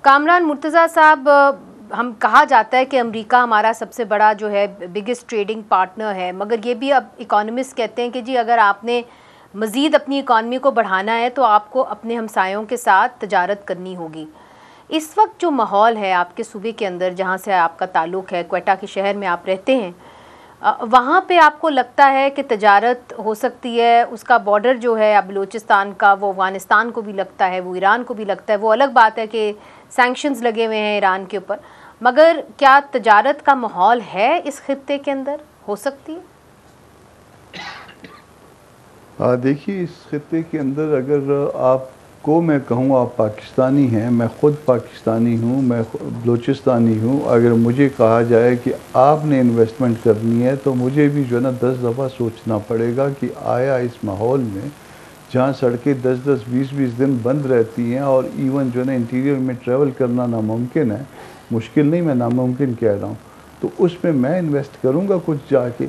कामरान मुर्तज़ा साहब, हम कहा जाता है कि अमेरिका हमारा सबसे बड़ा जो है बिगेस्ट ट्रेडिंग पार्टनर है, मगर ये भी अब इकोनॉमिस्ट कहते हैं कि जी अगर आपने मज़ीद अपनी इकॉनमी को बढ़ाना है तो आपको अपने हमसायों के साथ तजारत करनी होगी। इस वक्त जो माहौल है आपके सूबे के अंदर, जहाँ से आपका ताल्लुक़ है, क्वेटा के शहर में आप रहते हैं, वहाँ पे आपको लगता है कि तजारत हो सकती है? उसका बॉर्डर जो है अब बलूचिस्तान का, वो अफ़गानिस्तान को भी लगता है, वो ईरान को भी लगता है। वो अलग बात है कि सैंक्शंस लगे हुए हैं ईरान के ऊपर, मगर क्या तजारत का माहौल है इस खित्ते के अंदर? हो सकती है? देखिए, इस खित्ते के अंदर अगर आपको मैं कहूँ आप पाकिस्तानी हैं, मैं ख़ुद पाकिस्तानी हूँ, मैं बलूचिस्तानी हूँ, अगर मुझे कहा जाए कि आपने इन्वेस्टमेंट करनी है तो मुझे भी जो है ना 10 दफ़ा सोचना पड़ेगा कि आया इस माहौल में जहाँ सड़कें 10-10, 20-20 दिन बंद रहती हैं और इवन जो है ना इंटीरियर में ट्रैवल करना नामुमकिन है, मुश्किल नहीं, मैं नामुमकिन कह रहा हूँ, तो उसमें मैं इन्वेस्ट करूँगा कुछ जाके।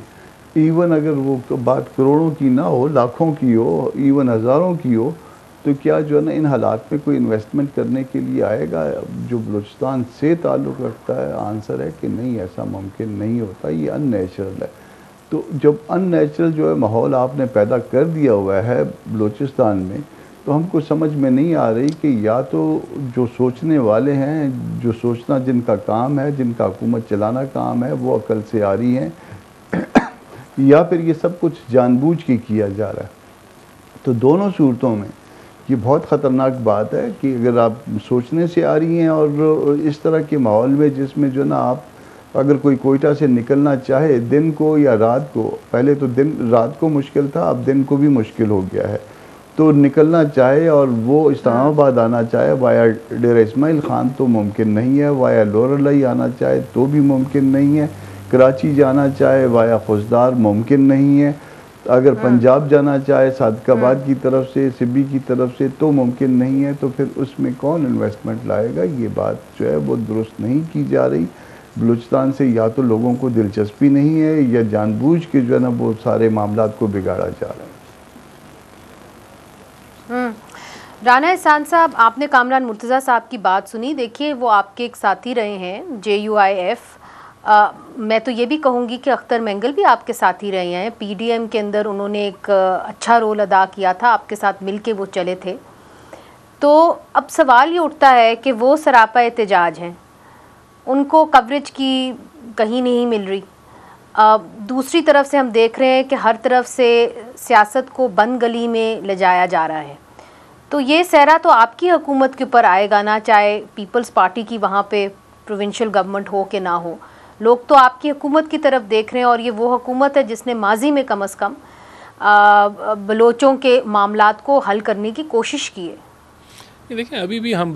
इवन अगर वो बात करोड़ों की ना हो, लाखों की हो, इवन हज़ारों की हो, तो क्या जो है ना इन हालात में कोई इन्वेस्टमेंट करने के लिए आएगा जो बलूचिस्तान से ताल्लुक़ रखता है? आंसर है कि नहीं, ऐसा मुमकिन नहीं होता, ये अननेचुरल है। तो जब अननेचुरल जो है माहौल आपने पैदा कर दिया हुआ है बलूचिस्तान में, तो हमको समझ में नहीं आ रही कि या तो जो सोचने वाले हैं, जो सोचना जिनका काम है, जिनका हुकूमत चलाना काम है, वो अकल से आ रही हैं या फिर ये सब कुछ जानबूझ के किया जा रहा है। तो दोनों सूरतों में ये बहुत ख़तरनाक बात है कि अगर आप सोचने से आ रही हैं और इस तरह के माहौल में जिसमें जो ना आप अगर कोई कोयटा से निकलना चाहे दिन को या रात को, पहले तो दिन रात को मुश्किल था, अब दिन को भी मुश्किल हो गया है, तो निकलना चाहे और वो इस्लामाबाद आना चाहे वाया डेरा इस्माइल ख़ान तो मुमकिन नहीं है, वाया लोरलाई आना चाहे तो भी मुमकिन नहीं है, कराची जाना चाहे वाया खुशदार मुमकिन नहीं है, अगर पंजाब जाना चाहे सादकाबाद की तरफ से, सिब्बी की तरफ से तो मुमकिन नहीं है। तो फिर उसमें कौन इन्वेस्टमेंट लाएगा? ये बात जो है वो दुरुस्त नहीं की जा रही। बलूचिस्तान से या तो लोगों को दिलचस्पी नहीं है या जानबूझ के जो है ना वो सारे मामलात को बिगाड़ा जा रहा है। राना एहसान साहब, आपने कामरान मुर्तज़ा साहब की बात सुनी। देखिए, वो आपके एक साथी रहे हैं JUIF। मैं तो ये भी कहूँगी कि अख्तर मेंगल भी आपके साथ ही रहे हैं। PDM के अंदर उन्होंने एक अच्छा रोल अदा किया था, आपके साथ मिलके वो चले थे। तो अब सवाल ये उठता है कि वो सरापा एहतजाज हैं, उनको कवरेज की कहीं नहीं मिल रही। दूसरी तरफ से हम देख रहे हैं कि हर तरफ से सियासत को बंद गली में ले जाया जा रहा है। तो ये सहरा तो आपकी हुकूमत के ऊपर आएगा ना, चाहे पीपल्स पार्टी की वहाँ पे प्रोविंशियल गवर्नमेंट हो कि ना हो। लोग तो आपकी हुकूमत की तरफ देख रहे हैं और ये वो हुकूमत है जिसने माजी में कम अज़ कम बलोचों के मामलात को हल करने की कोशिश की है। देखिए, अभी भी हम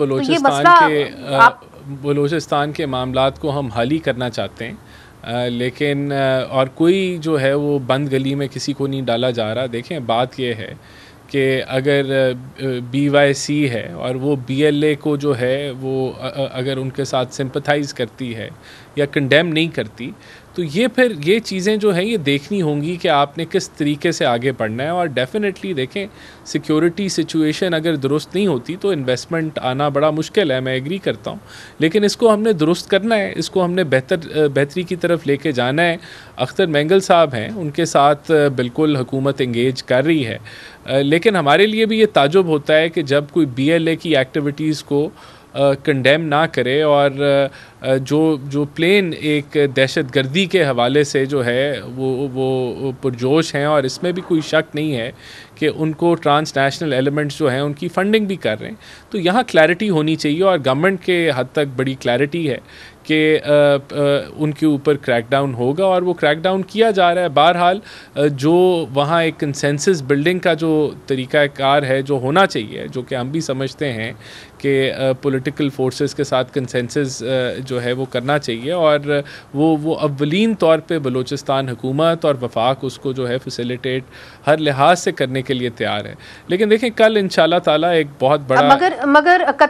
बलोचिस्तान के मामलात को हम हल ही करना चाहते हैं, लेकिन और कोई जो है वो बंद गली में किसी को नहीं डाला जा रहा। देखें, बात ये है कि अगर BYC है और वो BLA को जो है वो अगर उनके साथ सिंपथाइज़ करती है या कंडेम नहीं करती, तो फिर ये चीज़ें जो हैं ये देखनी होंगी कि आपने किस तरीके से आगे बढ़ना है। और डेफिनेटली देखें, सिक्योरिटी सिचुएशन अगर दुरुस्त नहीं होती तो इन्वेस्टमेंट आना बड़ा मुश्किल है, मैं एग्री करता हूँ, लेकिन इसको हमने दुरुस्त करना है, इसको हमने बेहतरी की तरफ लेके जाना है। अख्तर मेंगल साहब हैं, उनके साथ बिल्कुल हुकूमत इंगेज कर रही है, लेकिन हमारे लिए भी ये ताजुब होता है कि जब कोई BLA की एक्टिविटीज़ को कंडेम ना करे और जो प्लेन एक दहशतगर्दी के हवाले से जो है वो पुरजोश हैं, और इसमें भी कोई शक नहीं है कि उनको ट्रांसनेशनल एलिमेंट्स जो हैं उनकी फंडिंग भी कर रहे हैं। तो यहाँ क्लैरिटी होनी चाहिए और गवर्नमेंट के हद तक बड़ी क्लैरिटी है कि उनके ऊपर क्रैकडाउन होगा और वो क्रैकडाउन किया जा रहा है। बहरहाल जो वहाँ एक कंसेंसस बिल्डिंग का जो तरीक़ाकार है जो होना चाहिए, जो कि हम भी समझते हैं कि पॉलिटिकल फोर्सेस के साथ कंसेंसस जो है वो करना चाहिए, और वो अव्वलीन तौर पे बलूचिस्तान हुकूमत और वफाक उसको जो है फैसिलिटेट हर लिहाज से करने के लिए तैयार है। लेकिन देखें, कल इंशाल्लाह ताला एक बहुत बड़ा मगर